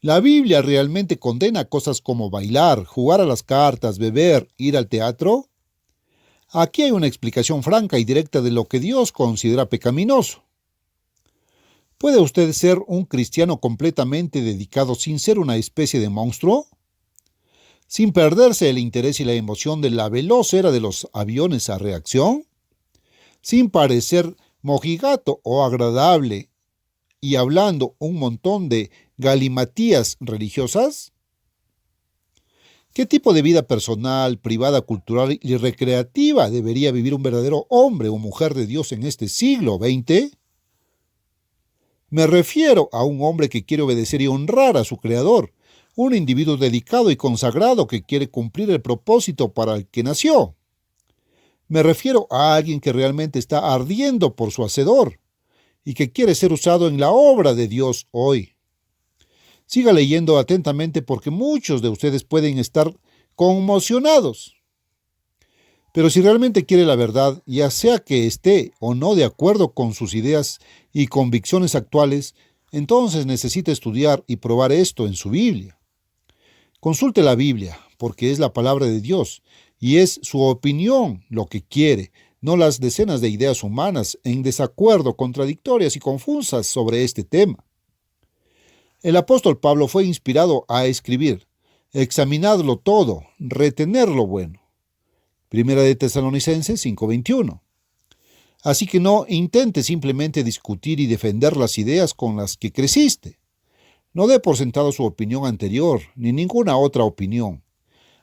¿La Biblia realmente condena cosas como bailar, jugar a las cartas, beber, ir al teatro? Aquí hay una explicación franca y directa de lo que Dios considera pecaminoso. ¿Puede usted ser un cristiano completamente dedicado sin ser una especie de monstruo? ¿Sin perderse el interés y la emoción de la veloz era de los aviones a reacción? ¿Sin parecer mojigato o agradable y hablando un montón de galimatías religiosas? ¿Qué tipo de vida personal, privada, cultural y recreativa debería vivir un verdadero hombre o mujer de Dios en este siglo XX? Me refiero a un hombre que quiere obedecer y honrar a su Creador, un individuo dedicado y consagrado que quiere cumplir el propósito para el que nació. Me refiero a alguien que realmente está ardiendo por su Hacedor y que quiere ser usado en la obra de Dios hoy. Siga leyendo atentamente porque muchos de ustedes pueden estar conmocionados. Pero si realmente quiere la verdad, ya sea que esté o no de acuerdo con sus ideas y convicciones actuales, entonces necesita estudiar y probar esto en su Biblia. Consulte la Biblia, porque es la palabra de Dios, y es su opinión lo que quiere, no las decenas de ideas humanas en desacuerdo, contradictorias y confusas sobre este tema. El apóstol Pablo fue inspirado a escribir: examinadlo todo, retener lo bueno. Primera de Tesalonicenses 5:21. Así que no intente simplemente discutir y defender las ideas con las que creciste. No dé por sentado su opinión anterior, ni ninguna otra opinión.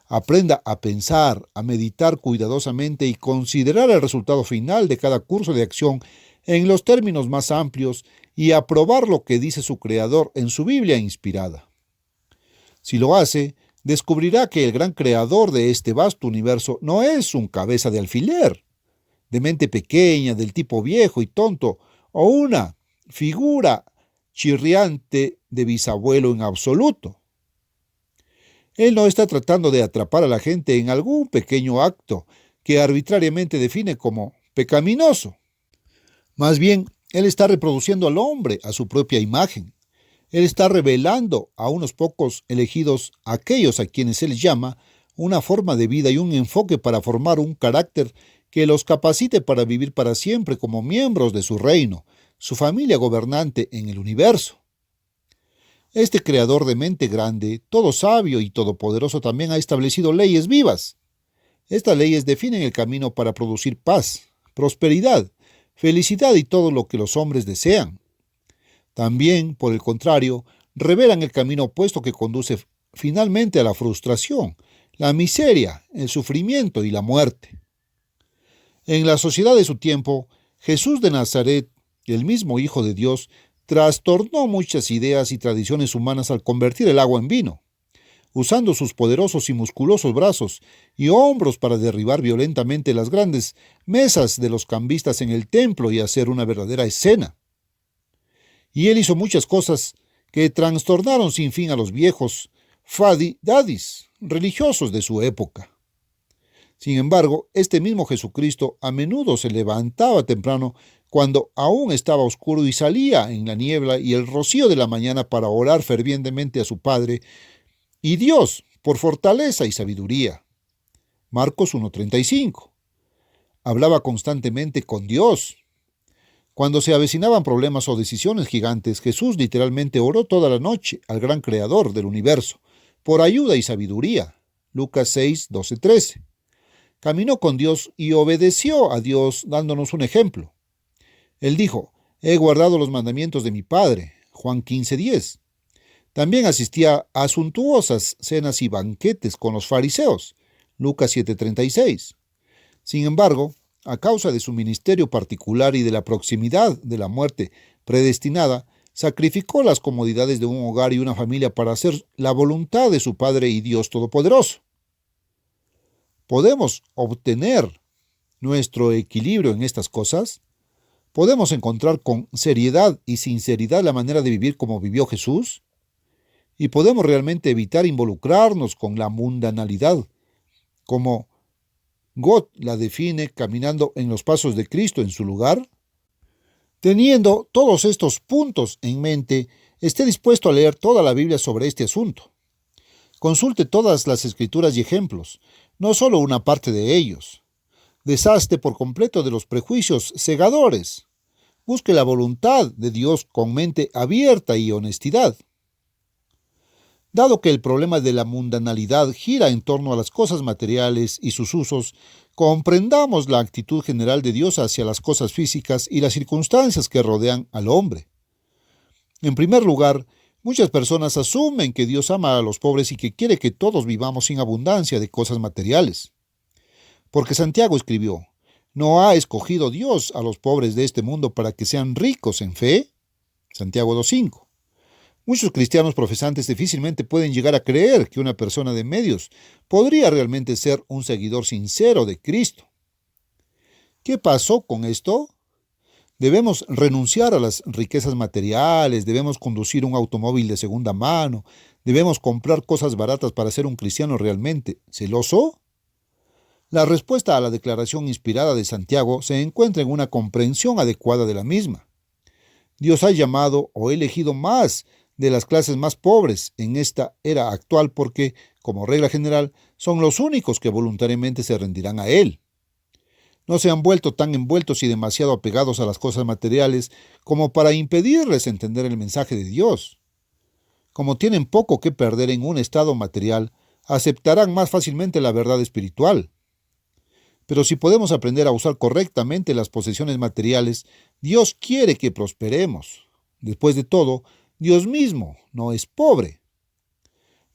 Aprenda a pensar, a meditar cuidadosamente y considerar el resultado final de cada curso de acción en los términos más amplios y a probar lo que dice su Creador en su Biblia inspirada. Si lo hace, descubrirá que el gran creador de este vasto universo no es un cabeza de alfiler, de mente pequeña, del tipo viejo y tonto, o una figura chirriante de bisabuelo en absoluto. Él no está tratando de atrapar a la gente en algún pequeño acto que arbitrariamente define como pecaminoso. Más bien, Él está reproduciendo al hombre a su propia imagen. Él está revelando a unos pocos elegidos, aquellos a quienes Él llama, una forma de vida y un enfoque para formar un carácter que los capacite para vivir para siempre como miembros de su reino, su familia gobernante en el universo. Este creador de mente grande, todo sabio y todopoderoso, también ha establecido leyes vivas. Estas leyes definen el camino para producir paz, prosperidad, felicidad y todo lo que los hombres desean. También, por el contrario, revelan el camino opuesto que conduce finalmente a la frustración, la miseria, el sufrimiento y la muerte. En la sociedad de su tiempo, Jesús de Nazaret, el mismo Hijo de Dios, trastornó muchas ideas y tradiciones humanas al convertir el agua en vino, usando sus poderosos y musculosos brazos y hombros para derribar violentamente las grandes mesas de los cambistas en el templo y hacer una verdadera escena. Y él hizo muchas cosas que trastornaron sin fin a los viejos fadi-dadis religiosos de su época. Sin embargo, este mismo Jesucristo a menudo se levantaba temprano cuando aún estaba oscuro y salía en la niebla y el rocío de la mañana para orar fervientemente a su Padre y Dios por fortaleza y sabiduría. Marcos 1:35. Hablaba constantemente con Dios. Cuando se avecinaban problemas o decisiones gigantes, Jesús literalmente oró toda la noche al gran Creador del universo por ayuda y sabiduría. Lucas 6:12-13. Caminó con Dios y obedeció a Dios dándonos un ejemplo. Él dijo: he guardado los mandamientos de mi Padre. Juan 15:10. También asistía a suntuosas cenas y banquetes con los fariseos. Lucas 7:36. Sin embargo, a causa de su ministerio particular y de la proximidad de la muerte predestinada, sacrificó las comodidades de un hogar y una familia para hacer la voluntad de su Padre y Dios Todopoderoso. ¿Podemos obtener nuestro equilibrio en estas cosas? ¿Podemos encontrar con seriedad y sinceridad la manera de vivir como vivió Jesús? ¿Y podemos realmente evitar involucrarnos con la mundanalidad, como Gott la define, caminando en los pasos de Cristo en su lugar? Teniendo todos estos puntos en mente, esté dispuesto a leer toda la Biblia sobre este asunto. Consulte todas las escrituras y ejemplos, no solo una parte de ellos. Deshazte por completo de los prejuicios cegadores. Busque la voluntad de Dios con mente abierta y honestidad. Dado que el problema de la mundanalidad gira en torno a las cosas materiales y sus usos, comprendamos la actitud general de Dios hacia las cosas físicas y las circunstancias que rodean al hombre. En primer lugar, muchas personas asumen que Dios ama a los pobres y que quiere que todos vivamos sin abundancia de cosas materiales. Porque Santiago escribió: ¿no ha escogido Dios a los pobres de este mundo para que sean ricos en fe? Santiago 2:5. Muchos cristianos profesantes difícilmente pueden llegar a creer que una persona de medios podría realmente ser un seguidor sincero de Cristo. ¿Qué pasó con esto? Debemos renunciar a las riquezas materiales, debemos conducir un automóvil de segunda mano, debemos comprar cosas baratas para ser un cristiano realmente celoso. La respuesta a la declaración inspirada de Santiago se encuentra en una comprensión adecuada de la misma. Dios ha llamado o elegido más de las clases más pobres en esta era actual porque, como regla general, son los únicos que voluntariamente se rendirán a Él. No se han vuelto tan envueltos y demasiado apegados a las cosas materiales como para impedirles entender el mensaje de Dios. Como tienen poco que perder en un estado material, aceptarán más fácilmente la verdad espiritual. Pero si podemos aprender a usar correctamente las posesiones materiales, Dios quiere que prosperemos. Después de todo, Dios mismo no es pobre.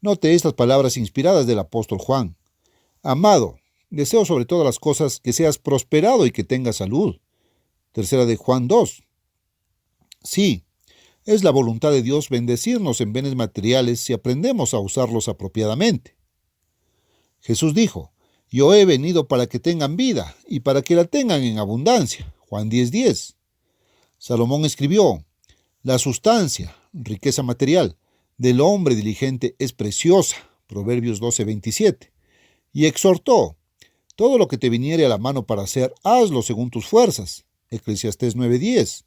Note estas palabras inspiradas del apóstol Juan. Amado, deseo sobre todas las cosas que seas prosperado y que tengas salud. Tercera de Juan 2. Sí, es la voluntad de Dios bendecirnos en bienes materiales si aprendemos a usarlos apropiadamente. Jesús dijo: yo he venido para que tengan vida y para que la tengan en abundancia. Juan 10:10. Salomón escribió: la sustancia, riqueza material, del hombre diligente es preciosa. Proverbios 12:27. Y exhortó: todo lo que te viniere a la mano para hacer, hazlo según tus fuerzas. Eclesiastés 9:10.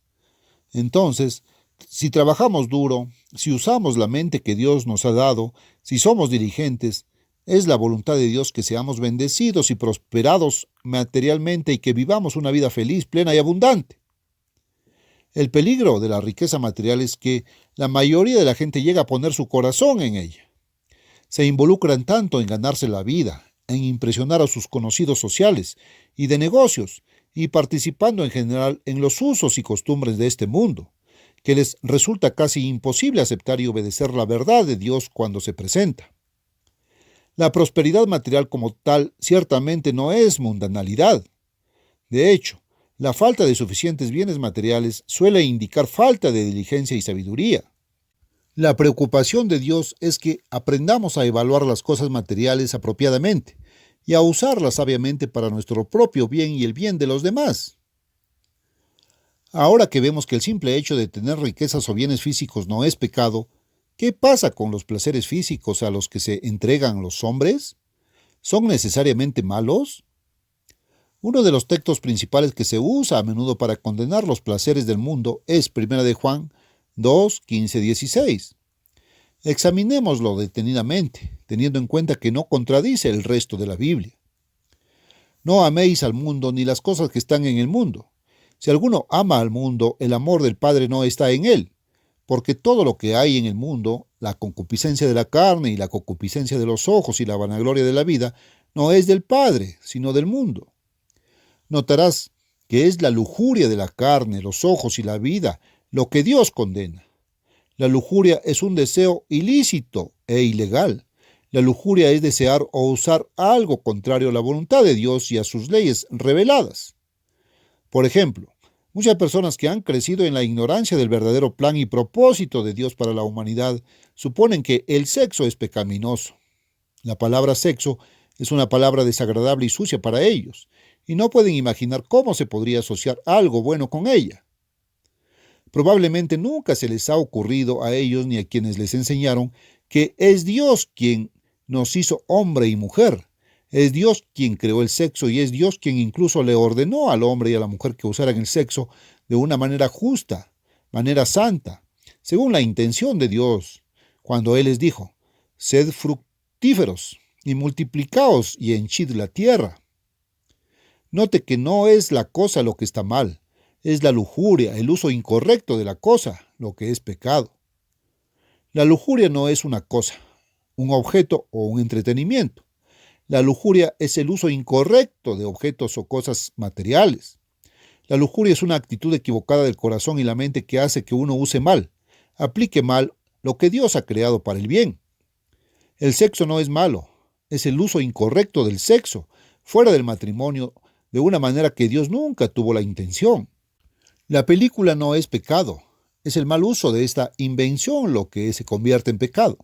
Entonces, si trabajamos duro, si usamos la mente que Dios nos ha dado, si somos diligentes, es la voluntad de Dios que seamos bendecidos y prosperados materialmente y que vivamos una vida feliz, plena y abundante. El peligro de la riqueza material es que la mayoría de la gente llega a poner su corazón en ella. Se involucran tanto en ganarse la vida, en impresionar a sus conocidos sociales y de negocios, y participando en general en los usos y costumbres de este mundo, que les resulta casi imposible aceptar y obedecer la verdad de Dios cuando se presenta. La prosperidad material como tal ciertamente no es mundanalidad. De hecho, la falta de suficientes bienes materiales suele indicar falta de diligencia y sabiduría. La preocupación de Dios es que aprendamos a evaluar las cosas materiales apropiadamente y a usarlas sabiamente para nuestro propio bien y el bien de los demás. Ahora que vemos que el simple hecho de tener riquezas o bienes físicos no es pecado, ¿qué pasa con los placeres físicos a los que se entregan los hombres? ¿Son necesariamente malos? Uno de los textos principales que se usa a menudo para condenar los placeres del mundo es 1 de Juan 2, 15, 16. Examinémoslo detenidamente, teniendo en cuenta que no contradice el resto de la Biblia. No améis al mundo ni las cosas que están en el mundo. Si alguno ama al mundo, el amor del Padre no está en él. Porque todo lo que hay en el mundo, la concupiscencia de la carne y la concupiscencia de los ojos y la vanagloria de la vida, no es del Padre, sino del mundo. Notarás que es la lujuria de la carne, los ojos y la vida lo que Dios condena. La lujuria es un deseo ilícito e ilegal. La lujuria es desear o usar algo contrario a la voluntad de Dios y a sus leyes reveladas. Por ejemplo, muchas personas que han crecido en la ignorancia del verdadero plan y propósito de Dios para la humanidad suponen que el sexo es pecaminoso. La palabra sexo es una palabra desagradable y sucia para ellos, y no pueden imaginar cómo se podría asociar algo bueno con ella. Probablemente nunca se les ha ocurrido a ellos ni a quienes les enseñaron que es Dios quien nos hizo hombre y mujer. Es Dios quien creó el sexo y es Dios quien incluso le ordenó al hombre y a la mujer que usaran el sexo de una manera justa, manera santa, según la intención de Dios, cuando Él les dijo: sed fructíferos y multiplicaos y henchid la tierra. Note que no es la cosa lo que está mal, es la lujuria, el uso incorrecto de la cosa, lo que es pecado. La lujuria no es una cosa, un objeto o un entretenimiento. La lujuria es el uso incorrecto de objetos o cosas materiales. La lujuria es una actitud equivocada del corazón y la mente que hace que uno use mal, aplique mal lo que Dios ha creado para el bien. El sexo no es malo, es el uso incorrecto del sexo, fuera del matrimonio, de una manera que Dios nunca tuvo la intención. La película no es pecado, es el mal uso de esta invención lo que se convierte en pecado.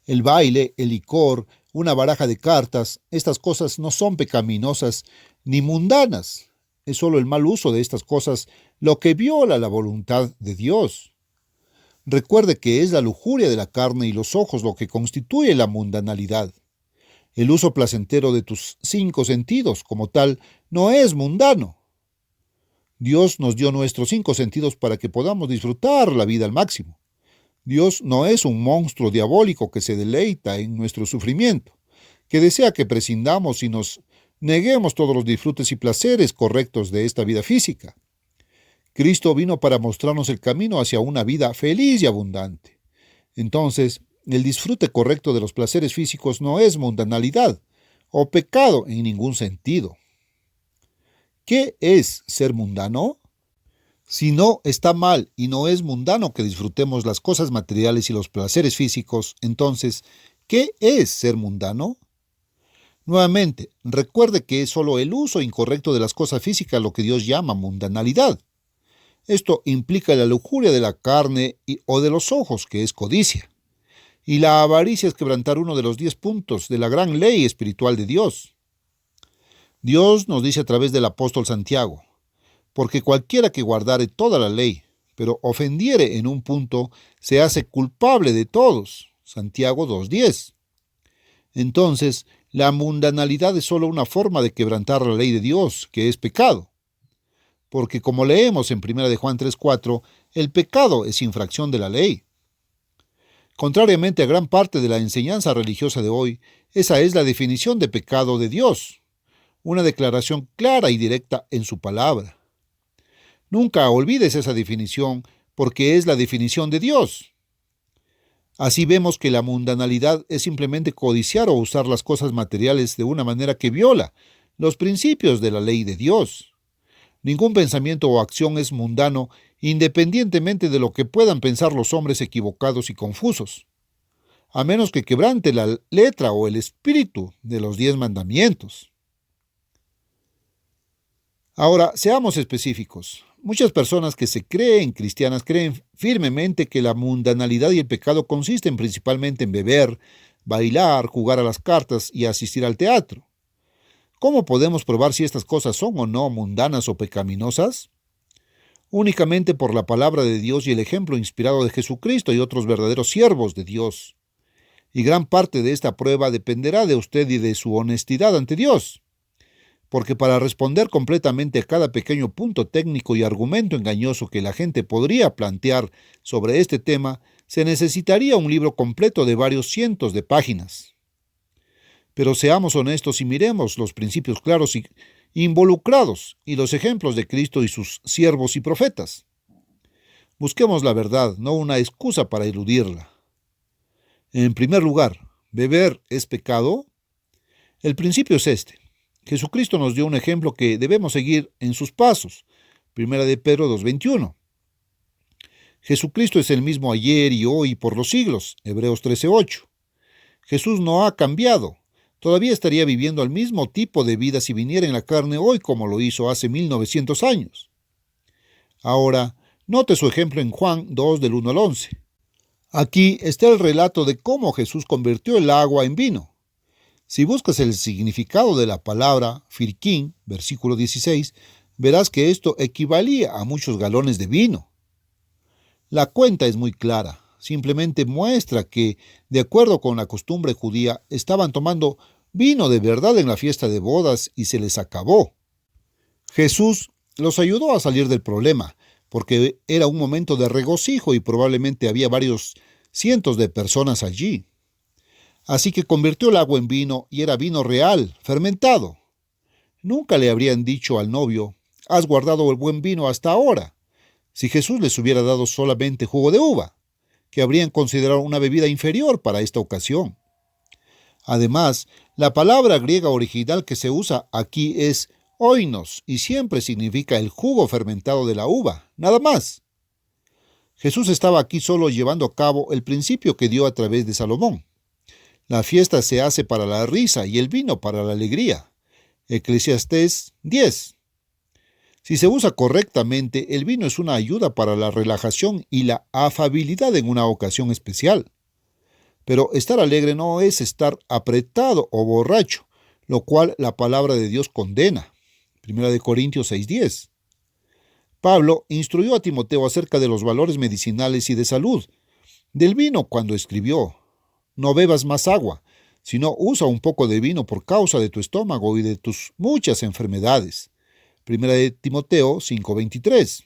El baile, el licor, una baraja de cartas, estas cosas no son pecaminosas ni mundanas. Es solo el mal uso de estas cosas lo que viola la voluntad de Dios. Recuerde que es la lujuria de la carne y los ojos lo que constituye la mundanalidad. El uso placentero de tus 5 sentidos, como tal, no es mundano. Dios nos dio nuestros 5 sentidos para que podamos disfrutar la vida al máximo. Dios no es un monstruo diabólico que se deleita en nuestro sufrimiento, que desea que prescindamos y nos neguemos todos los disfrutes y placeres correctos de esta vida física. Cristo vino para mostrarnos el camino hacia una vida feliz y abundante. Entonces, el disfrute correcto de los placeres físicos no es mundanalidad o pecado en ningún sentido. ¿Qué es ser mundano? Si no está mal y no es mundano que disfrutemos las cosas materiales y los placeres físicos, entonces, ¿qué es ser mundano? Nuevamente, recuerde que es solo el uso incorrecto de las cosas físicas lo que Dios llama mundanalidad. Esto implica la lujuria de la carne o de los ojos, que es codicia. Y la avaricia es quebrantar uno de los 10 puntos de la gran ley espiritual de Dios. Dios nos dice a través del apóstol Santiago: porque cualquiera que guardare toda la ley, pero ofendiere en un punto, se hace culpable de todos. Santiago 2:10. Entonces, la mundanalidad es solo una forma de quebrantar la ley de Dios, que es pecado. Porque como leemos en 1 de Juan 3:4, el pecado es infracción de la ley. Contrariamente a gran parte de la enseñanza religiosa de hoy, esa es la definición de pecado de Dios, una declaración clara y directa en su palabra. Nunca olvides esa definición, porque es la definición de Dios. Así vemos que la mundanalidad es simplemente codiciar o usar las cosas materiales de una manera que viola los principios de la ley de Dios. Ningún pensamiento o acción es mundano independientemente de lo que puedan pensar los hombres equivocados y confusos, a menos que quebrante la letra o el espíritu de los 10 mandamientos. Ahora, seamos específicos. Muchas personas que se creen cristianas creen firmemente que la mundanalidad y el pecado consisten principalmente en beber, bailar, jugar a las cartas y asistir al teatro. ¿Cómo podemos probar si estas cosas son o no mundanas o pecaminosas? Únicamente por la palabra de Dios y el ejemplo inspirado de Jesucristo y otros verdaderos siervos de Dios. Y gran parte de esta prueba dependerá de usted y de su honestidad ante Dios. Porque para responder completamente a cada pequeño punto técnico y argumento engañoso que la gente podría plantear sobre este tema, se necesitaría un libro completo de varios cientos de páginas. Pero seamos honestos y miremos los principios claros y involucrados y los ejemplos de Cristo y sus siervos y profetas. Busquemos la verdad, no una excusa para eludirla. En primer lugar, ¿beber es pecado? El principio es este. Jesucristo nos dio un ejemplo que debemos seguir en sus pasos. 1 de Pedro 2:21. Jesucristo es el mismo ayer y hoy y por los siglos. Hebreos 13:8. Jesús no ha cambiado. Todavía estaría viviendo el mismo tipo de vida si viniera en la carne hoy como lo hizo hace 1900 años. Ahora, note su ejemplo en Juan 2 del 1 al 11. Aquí está el relato de cómo Jesús convirtió el agua en vino. Si buscas el significado de la palabra firquín, versículo 16, verás que esto equivalía a muchos galones de vino. La cuenta es muy clara, simplemente muestra que, de acuerdo con la costumbre judía, estaban tomando vino de verdad en la fiesta de bodas y se les acabó. Jesús los ayudó a salir del problema, porque era un momento de regocijo y probablemente había varios cientos de personas allí. Así que convirtió el agua en vino y era vino real, fermentado. Nunca le habrían dicho al novio: has guardado el buen vino hasta ahora, si Jesús les hubiera dado solamente jugo de uva, que habrían considerado una bebida inferior para esta ocasión. Además, la palabra griega original que se usa aquí es oinos y siempre significa el jugo fermentado de la uva, nada más. Jesús estaba aquí solo llevando a cabo el principio que dio a través de Salomón. La fiesta se hace para la risa y el vino para la alegría. Eclesiastés 10. Si se usa correctamente, el vino es una ayuda para la relajación y la afabilidad en una ocasión especial. Pero estar alegre no es estar apretado o borracho, lo cual la palabra de Dios condena. 1 Corintios 6:10. Pablo instruyó a Timoteo acerca de los valores medicinales y de salud del vino cuando escribió: no bebas más agua, sino usa un poco de vino por causa de tu estómago y de tus muchas enfermedades. 1 Timoteo 5:23.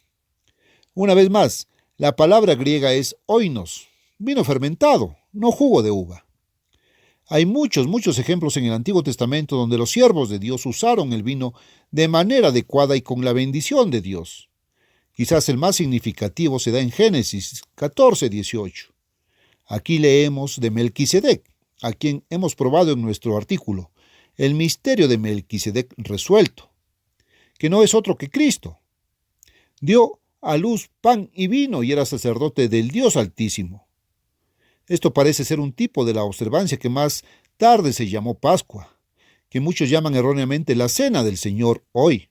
Una vez más, la palabra griega es oinos, vino fermentado, no jugo de uva. Hay muchos ejemplos en el Antiguo Testamento donde los siervos de Dios usaron el vino de manera adecuada y con la bendición de Dios. Quizás el más significativo se da en Génesis 14:18. Aquí leemos de Melquisedec, a quien hemos probado en nuestro artículo, el misterio de Melquisedec resuelto, que no es otro que Cristo. Dio a luz pan y vino y era sacerdote del Dios Altísimo. Esto parece ser un tipo de la observancia que más tarde se llamó Pascua, que muchos llaman erróneamente la Cena del Señor hoy.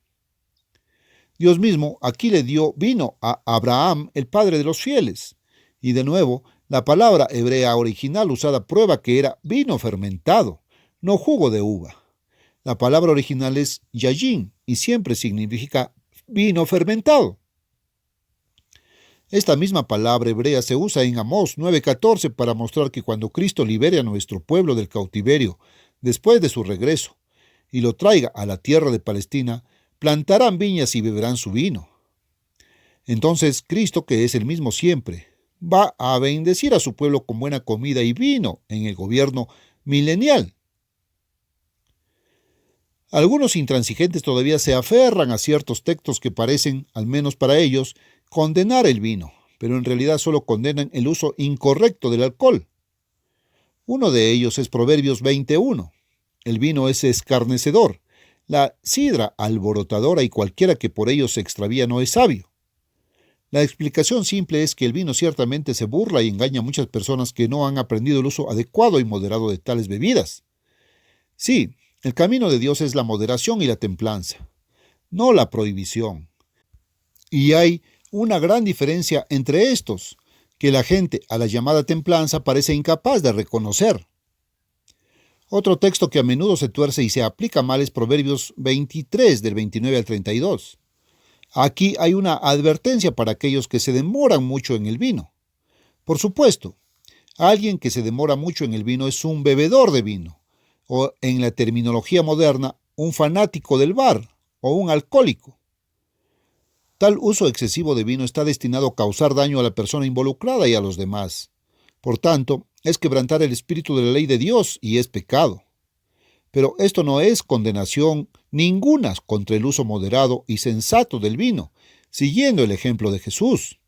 Dios mismo aquí le dio vino a Abraham, el padre de los fieles, y de nuevo, la palabra hebrea original usada prueba que era vino fermentado, no jugo de uva. La palabra original es yayin y siempre significa vino fermentado. Esta misma palabra hebrea se usa en Amós 9:14 para mostrar que cuando Cristo libere a nuestro pueblo del cautiverio después de su regreso y lo traiga a la tierra de Palestina, plantarán viñas y beberán su vino. Entonces Cristo, que es el mismo siempre, va a bendecir a su pueblo con buena comida y vino en el gobierno milenial. Algunos intransigentes todavía se aferran a ciertos textos que parecen, al menos para ellos, condenar el vino, pero en realidad solo condenan el uso incorrecto del alcohol. Uno de ellos es Proverbios 21. El vino es escarnecedor, la sidra alborotadora y cualquiera que por ello se extravía no es sabio. La explicación simple es que el vino ciertamente se burla y engaña a muchas personas que no han aprendido el uso adecuado y moderado de tales bebidas. Sí, el camino de Dios es la moderación y la templanza, no la prohibición. Y hay una gran diferencia entre estos, que la gente a la llamada templanza parece incapaz de reconocer. Otro texto que a menudo se tuerce y se aplica mal es Proverbios 23, del 29 al 32. Aquí hay una advertencia para aquellos que se demoran mucho en el vino. Por supuesto, alguien que se demora mucho en el vino es un bebedor de vino, o en la terminología moderna, un fanático del bar o un alcohólico. Tal uso excesivo de vino está destinado a causar daño a la persona involucrada y a los demás. Por tanto, es quebrantar el espíritu de la ley de Dios y es pecado. Pero esto no es condenación ninguna contra el uso moderado y sensato del vino, siguiendo el ejemplo de Jesús.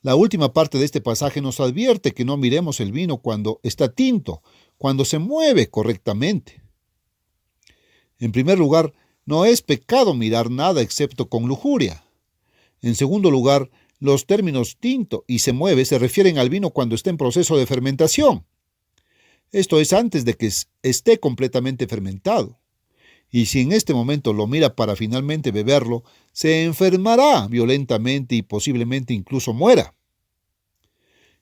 La última parte de este pasaje nos advierte que no miremos el vino cuando está tinto, cuando se mueve correctamente. En primer lugar, no es pecado mirar nada excepto con lujuria. En segundo lugar, los términos tinto y se mueve se refieren al vino cuando está en proceso de fermentación. Esto es antes de que esté completamente fermentado. Y si en este momento lo mira para finalmente beberlo, se enfermará violentamente y posiblemente incluso muera.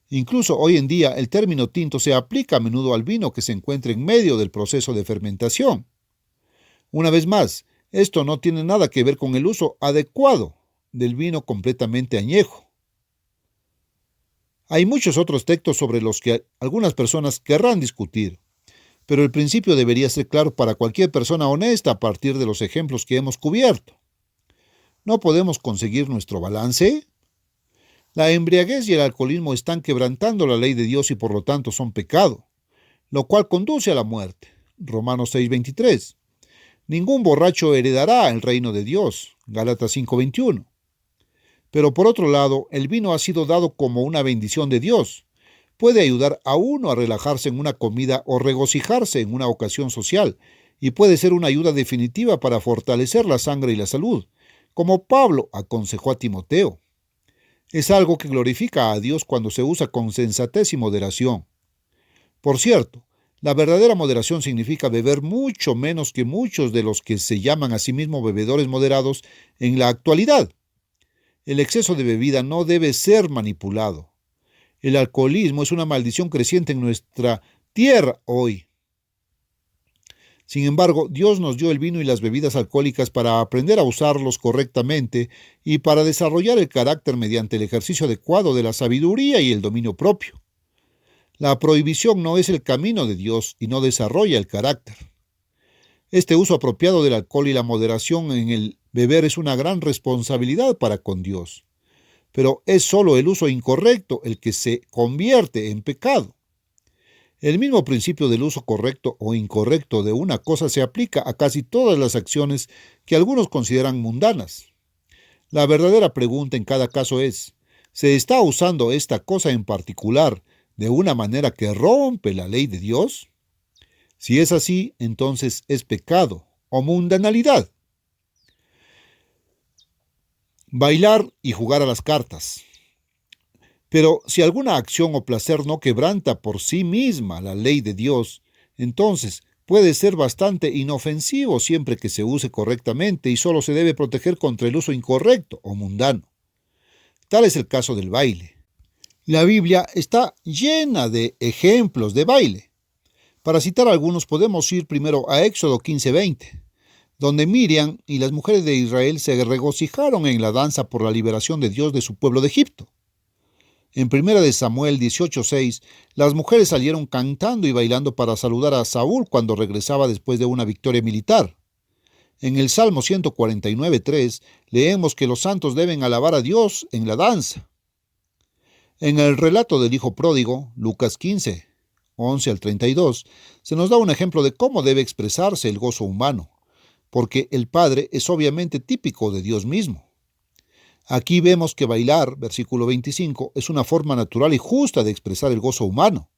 Incluso hoy en día el término tinto se aplica a menudo al vino que se encuentra en medio del proceso de fermentación. Una vez más, esto no tiene nada que ver con el uso adecuado del vino completamente añejo. Hay muchos otros textos sobre los que algunas personas querrán discutir, pero el principio debería ser claro para cualquier persona honesta a partir de los ejemplos que hemos cubierto. ¿No podemos conseguir nuestro balance? La embriaguez y el alcoholismo están quebrantando la ley de Dios y por lo tanto son pecado, lo cual conduce a la muerte. Romanos 6:23. Ningún borracho heredará el reino de Dios. Gálatas 5:21. Pero por otro lado, el vino ha sido dado como una bendición de Dios. Puede ayudar a uno a relajarse en una comida o regocijarse en una ocasión social, y puede ser una ayuda definitiva para fortalecer la sangre y la salud, como Pablo aconsejó a Timoteo. Es algo que glorifica a Dios cuando se usa con sensatez y moderación. Por cierto, la verdadera moderación significa beber mucho menos que muchos de los que se llaman a sí mismos bebedores moderados en la actualidad. El exceso de bebida no debe ser manipulado. El alcoholismo es una maldición creciente en nuestra tierra hoy. Sin embargo, Dios nos dio el vino y las bebidas alcohólicas para aprender a usarlos correctamente y para desarrollar el carácter mediante el ejercicio adecuado de la sabiduría y el dominio propio. La prohibición no es el camino de Dios y no desarrolla el carácter. Este uso apropiado del alcohol y la moderación en el beber es una gran responsabilidad para con Dios. Pero es solo el uso incorrecto el que se convierte en pecado. El mismo principio del uso correcto o incorrecto de una cosa se aplica a casi todas las acciones que algunos consideran mundanas. La verdadera pregunta en cada caso es, ¿se está usando esta cosa en particular de una manera que rompe la ley de Dios? Si es así, entonces es pecado o mundanalidad. Bailar y jugar a las cartas. Pero si alguna acción o placer no quebranta por sí misma la ley de Dios, entonces puede ser bastante inofensivo siempre que se use correctamente y solo se debe proteger contra el uso incorrecto o mundano. Tal es el caso del baile. La Biblia está llena de ejemplos de baile. Para citar algunos podemos ir primero a Éxodo 15:20, donde Miriam y las mujeres de Israel se regocijaron en la danza por la liberación de Dios de su pueblo de Egipto. En 1 de Samuel 18:6, las mujeres salieron cantando y bailando para saludar a Saúl cuando regresaba después de una victoria militar. En el Salmo 149:3 leemos que los santos deben alabar a Dios en la danza. En el relato del hijo pródigo, Lucas 15:11-32, se nos da un ejemplo de cómo debe expresarse el gozo humano, porque el Padre es obviamente típico de Dios mismo. Aquí vemos que bailar, versículo 25, es una forma natural y justa de expresar el gozo humano.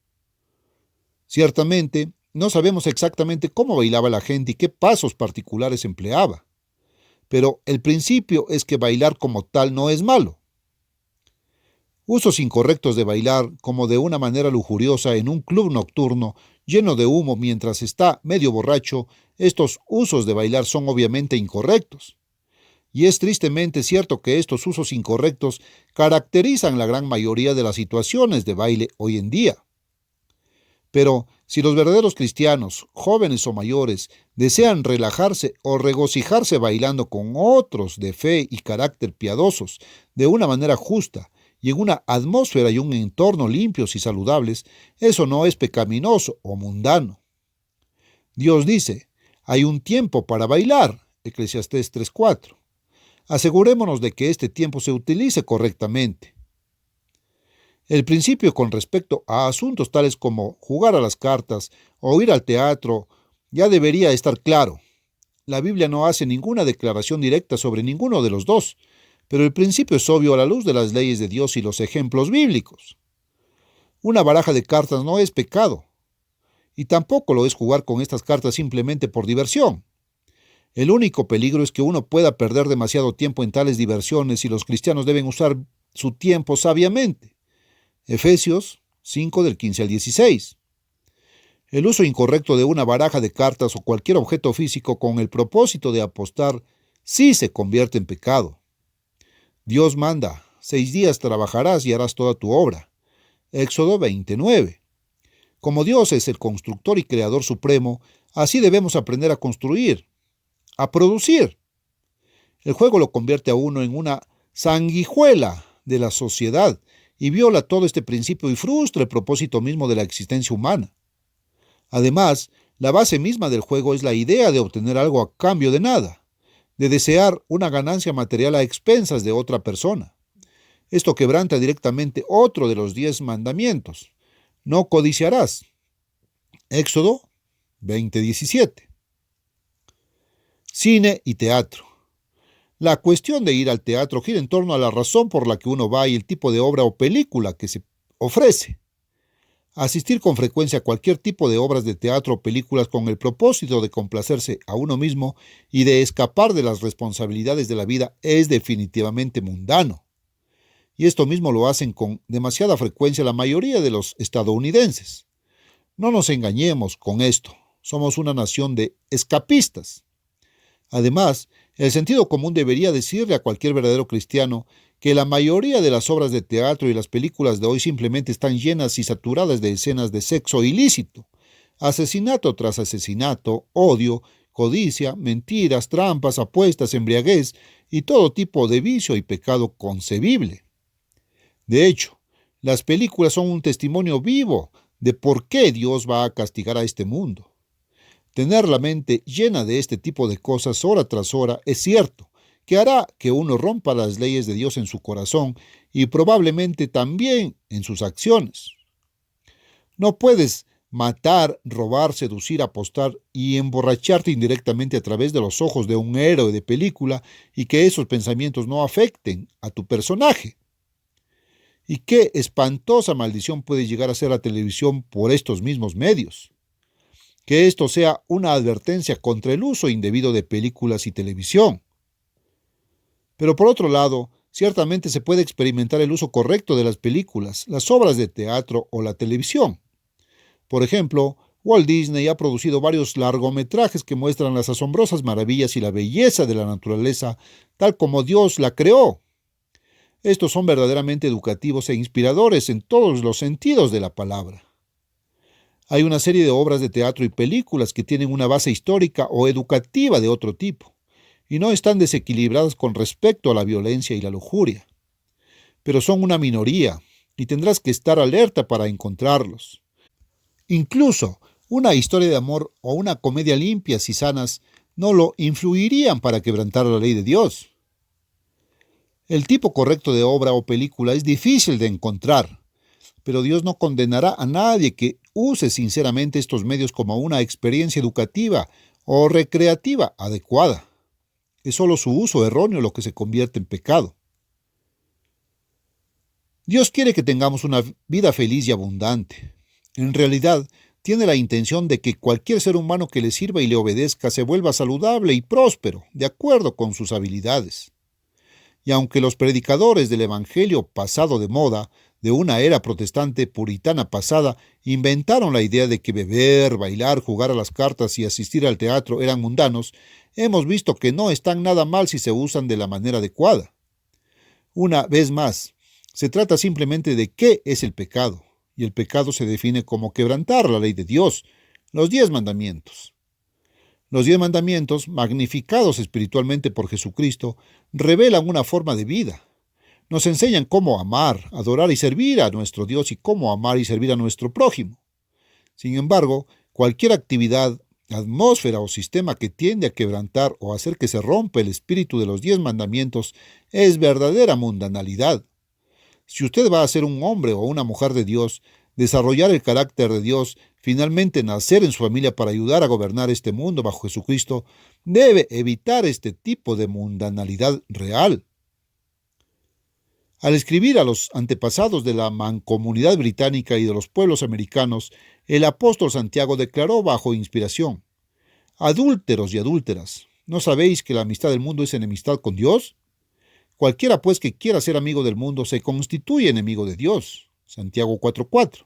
Ciertamente, no sabemos exactamente cómo bailaba la gente y qué pasos particulares empleaba, pero el principio es que bailar como tal no es malo. Usos incorrectos de bailar, como de una manera lujuriosa en un club nocturno lleno de humo mientras está medio borracho, estos usos de bailar son obviamente incorrectos. Y es tristemente cierto que estos usos incorrectos caracterizan la gran mayoría de las situaciones de baile hoy en día. Pero si los verdaderos cristianos, jóvenes o mayores, desean relajarse o regocijarse bailando con otros de fe y carácter piadosos, de una manera justa, y en una atmósfera y un entorno limpios y saludables, eso no es pecaminoso o mundano. Dios dice, hay un tiempo para bailar, Eclesiastés 3:4. Asegurémonos de que este tiempo se utilice correctamente. El principio con respecto a asuntos tales como jugar a las cartas o ir al teatro ya debería estar claro. La Biblia no hace ninguna declaración directa sobre ninguno de los dos, pero el principio es obvio a la luz de las leyes de Dios y los ejemplos bíblicos. Una baraja de cartas no es pecado, y tampoco lo es jugar con estas cartas simplemente por diversión. El único peligro es que uno pueda perder demasiado tiempo en tales diversiones y los cristianos deben usar su tiempo sabiamente. Efesios 5 del 15 al 16. El uso incorrecto de una baraja de cartas o cualquier objeto físico con el propósito de apostar sí se convierte en pecado. Dios manda, 6 días trabajarás y harás toda tu obra. Éxodo 29. Como Dios es el constructor y creador supremo, así debemos aprender a construir, a producir. El juego lo convierte a uno en una sanguijuela de la sociedad y viola todo este principio y frustra el propósito mismo de la existencia humana. Además, la base misma del juego es la idea de obtener algo a cambio de nada. de desear una ganancia material a expensas de otra persona. Esto quebranta directamente otro de los 10 mandamientos. No codiciarás. Éxodo 20:17. Cine y teatro. La cuestión de ir al teatro gira en torno a la razón por la que uno va y el tipo de obra o película que se ofrece. Asistir con frecuencia a cualquier tipo de obras de teatro o películas con el propósito de complacerse a uno mismo y de escapar de las responsabilidades de la vida es definitivamente mundano. Y esto mismo lo hacen con demasiada frecuencia la mayoría de los estadounidenses. No nos engañemos con esto, somos una nación de escapistas. Además, el sentido común debería decirle a cualquier verdadero cristiano que la mayoría de las obras de teatro y las películas de hoy simplemente están llenas y saturadas de escenas de sexo ilícito, asesinato tras asesinato, odio, codicia, mentiras, trampas, apuestas, embriaguez y todo tipo de vicio y pecado concebible. De hecho, las películas son un testimonio vivo de por qué Dios va a castigar a este mundo. Tener la mente llena de este tipo de cosas hora tras hora es cierto, que hará que uno rompa las leyes de Dios en su corazón y probablemente también en sus acciones. No puedes matar, robar, seducir, apostar y emborracharte indirectamente a través de los ojos de un héroe de película y que esos pensamientos no afecten a tu personaje. ¿Y qué espantosa maldición puede llegar a ser la televisión por estos mismos medios? Que esto sea una advertencia contra el uso indebido de películas y televisión. Pero por otro lado, ciertamente se puede experimentar el uso correcto de las películas, las obras de teatro o la televisión. Por ejemplo, Walt Disney ha producido varios largometrajes que muestran las asombrosas maravillas y la belleza de la naturaleza tal como Dios la creó. Estos son verdaderamente educativos e inspiradores en todos los sentidos de la palabra. Hay una serie de obras de teatro y películas que tienen una base histórica o educativa de otro tipo, y no están desequilibradas con respecto a la violencia y la lujuria. Pero son una minoría, y tendrás que estar alerta para encontrarlos. Incluso una historia de amor o una comedia limpias y sanas no lo influirían para quebrantar la ley de Dios. El tipo correcto de obra o película es difícil de encontrar, pero Dios no condenará a nadie que use sinceramente estos medios como una experiencia educativa o recreativa adecuada. Es solo su uso erróneo lo que se convierte en pecado. Dios quiere que tengamos una vida feliz y abundante. En realidad, tiene la intención de que cualquier ser humano que le sirva y le obedezca se vuelva saludable y próspero, de acuerdo con sus habilidades. Y aunque los predicadores del Evangelio pasado de moda, de una era protestante puritana pasada, inventaron la idea de que beber, bailar, jugar a las cartas y asistir al teatro eran mundanos, hemos visto que no están nada mal si se usan de la manera adecuada. Una vez más, se trata simplemente de qué es el pecado, y el pecado se define como quebrantar la ley de Dios, los 10 mandamientos. Los 10 mandamientos, magnificados espiritualmente por Jesucristo, revelan una forma de vida. Nos enseñan cómo amar, adorar y servir a nuestro Dios y cómo amar y servir a nuestro prójimo. Sin embargo, cualquier actividad, atmósfera o sistema que tiende a quebrantar o hacer que se rompa el espíritu de los 10 mandamientos es verdadera mundanalidad. Si usted va a ser un hombre o una mujer de Dios, desarrollar el carácter de Dios, finalmente nacer en su familia para ayudar a gobernar este mundo bajo Jesucristo, debe evitar este tipo de mundanalidad real. Al escribir a los antepasados de la mancomunidad británica y de los pueblos americanos, el apóstol Santiago declaró bajo inspiración: «Adúlteros y adúlteras, ¿no sabéis que la amistad del mundo es enemistad con Dios? Cualquiera pues que quiera ser amigo del mundo se constituye enemigo de Dios». Santiago 4:4.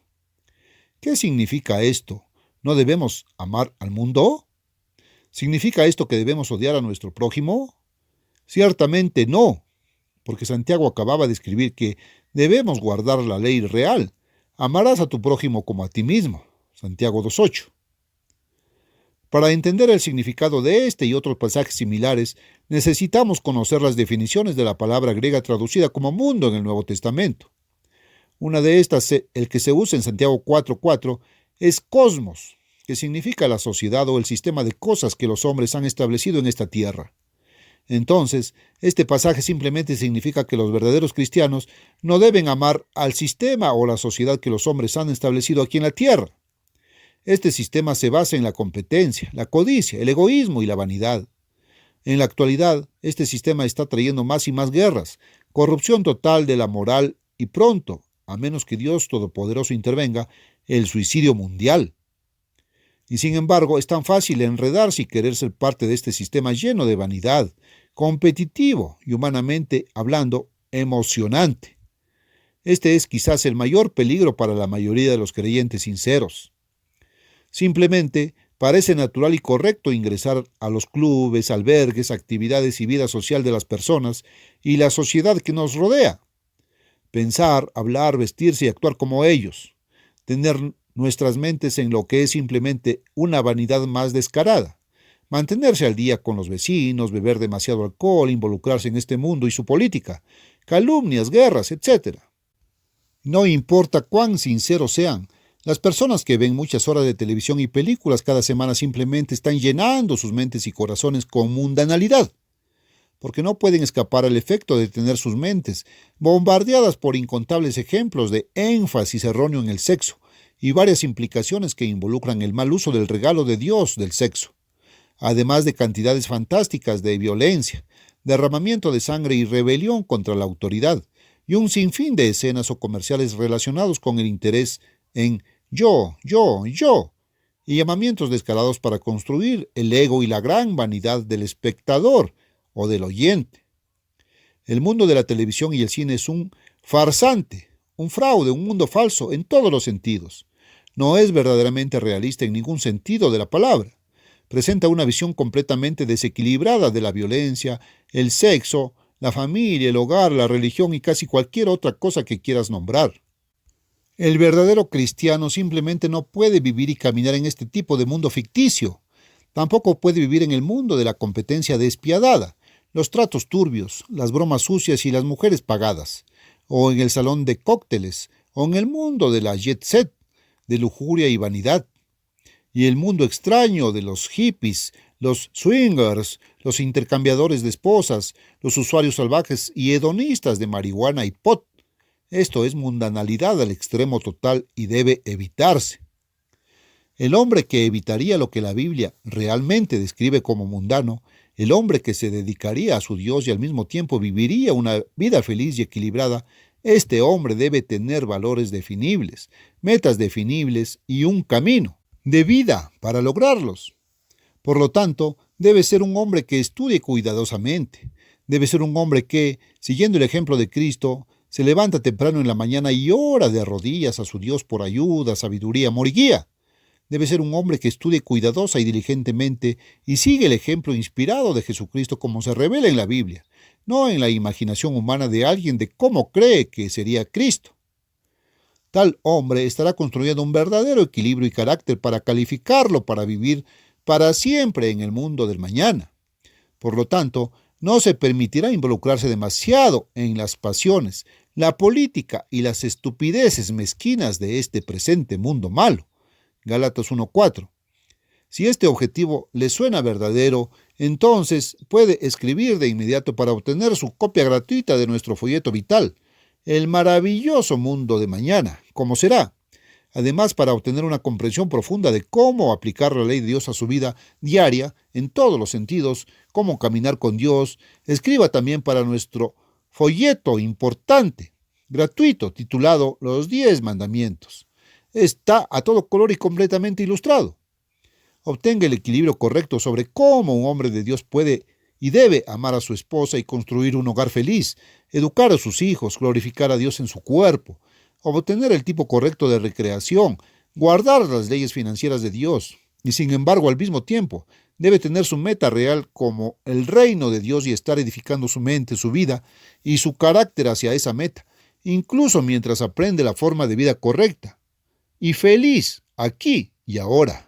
¿Qué significa esto? ¿No debemos amar al mundo? ¿Significa esto que debemos odiar a nuestro prójimo? Ciertamente no, porque Santiago acababa de escribir que debemos guardar la ley real. Amarás a tu prójimo como a ti mismo. Santiago 2:8. Para entender el significado de este y otros pasajes similares, necesitamos conocer las definiciones de la palabra griega traducida como mundo en el Nuevo Testamento. Una de estas, el que se usa en Santiago 4:4, es cosmos, que significa la sociedad o el sistema de cosas que los hombres han establecido en esta tierra. Entonces, este pasaje simplemente significa que los verdaderos cristianos no deben amar al sistema o la sociedad que los hombres han establecido aquí en la tierra. Este sistema se basa en la competencia, la codicia, el egoísmo y la vanidad. En la actualidad, este sistema está trayendo más y más guerras, corrupción total de la moral y pronto, a menos que Dios Todopoderoso intervenga, el suicidio mundial. Y sin embargo, es tan fácil enredarse y querer ser parte de este sistema lleno de vanidad, competitivo y humanamente hablando, emocionante. Este es quizás el mayor peligro para la mayoría de los creyentes sinceros. Simplemente parece natural y correcto ingresar a los clubes, albergues, actividades y vida social de las personas y la sociedad que nos rodea. Pensar, hablar, vestirse y actuar como ellos. Tener nuestras mentes en lo que es simplemente una vanidad más descarada. Mantenerse al día con los vecinos, beber demasiado alcohol, involucrarse en este mundo y su política, calumnias, guerras, etc. No importa cuán sinceros sean, las personas que ven muchas horas de televisión y películas cada semana simplemente están llenando sus mentes y corazones con mundanalidad, porque no pueden escapar al efecto de tener sus mentes bombardeadas por incontables ejemplos de énfasis erróneo en el sexo y varias implicaciones que involucran el mal uso del regalo de Dios del sexo, además de cantidades fantásticas de violencia, derramamiento de sangre y rebelión contra la autoridad, y un sinfín de escenas o comerciales relacionados con el interés en yo, y llamamientos descarados para construir el ego y la gran vanidad del espectador o del oyente. El mundo de la televisión y el cine es un farsante, un fraude, un mundo falso en todos los sentidos. No es verdaderamente realista en ningún sentido de la palabra. Presenta una visión completamente desequilibrada de la violencia, el sexo, la familia, el hogar, la religión y casi cualquier otra cosa que quieras nombrar. El verdadero cristiano simplemente no puede vivir y caminar en este tipo de mundo ficticio. Tampoco puede vivir en el mundo de la competencia despiadada, los tratos turbios, las bromas sucias y las mujeres pagadas, o en el salón de cócteles, o en el mundo de la jet set, de lujuria y vanidad, y el mundo extraño de los hippies, los swingers, los intercambiadores de esposas, los usuarios salvajes y hedonistas de marihuana y pot. Esto es mundanalidad al extremo total y debe evitarse. El hombre que evitaría lo que la Biblia realmente describe como mundano, el hombre que se dedicaría a su Dios y al mismo tiempo viviría una vida feliz y equilibrada, este hombre debe tener valores definibles, metas definibles y un camino de vida para lograrlos. Por lo tanto, debe ser un hombre que estudie cuidadosamente. Debe ser un hombre que, siguiendo el ejemplo de Cristo, se levanta temprano en la mañana y ora de rodillas a su Dios por ayuda, sabiduría, amor y guía. Debe ser un hombre que estudie cuidadosa y diligentemente y sigue el ejemplo inspirado de Jesucristo como se revela en la Biblia, no en la imaginación humana de alguien de cómo cree que sería Cristo. Tal hombre estará construyendo un verdadero equilibrio y carácter para calificarlo para vivir para siempre en el mundo del mañana. Por lo tanto, no se permitirá involucrarse demasiado en las pasiones, la política y las estupideces mezquinas de este presente mundo malo. Gálatas 1:4. Si este objetivo le suena verdadero, entonces puede escribir de inmediato para obtener su copia gratuita de nuestro folleto vital, El maravilloso mundo de mañana, ¿cómo será? Además, para obtener una comprensión profunda de cómo aplicar la ley de Dios a su vida diaria, en todos los sentidos, cómo caminar con Dios, escriba también para nuestro folleto importante, gratuito, titulado Los 10 Mandamientos. Está a todo color y completamente ilustrado. Obtenga el equilibrio correcto sobre cómo un hombre de Dios puede y debe amar a su esposa y construir un hogar feliz, educar a sus hijos, glorificar a Dios en su cuerpo, obtener el tipo correcto de recreación, guardar las leyes financieras de Dios, y sin embargo al mismo tiempo debe tener su meta real como el reino de Dios y estar edificando su mente, su vida y su carácter hacia esa meta, incluso mientras aprende la forma de vida correcta y feliz aquí y ahora.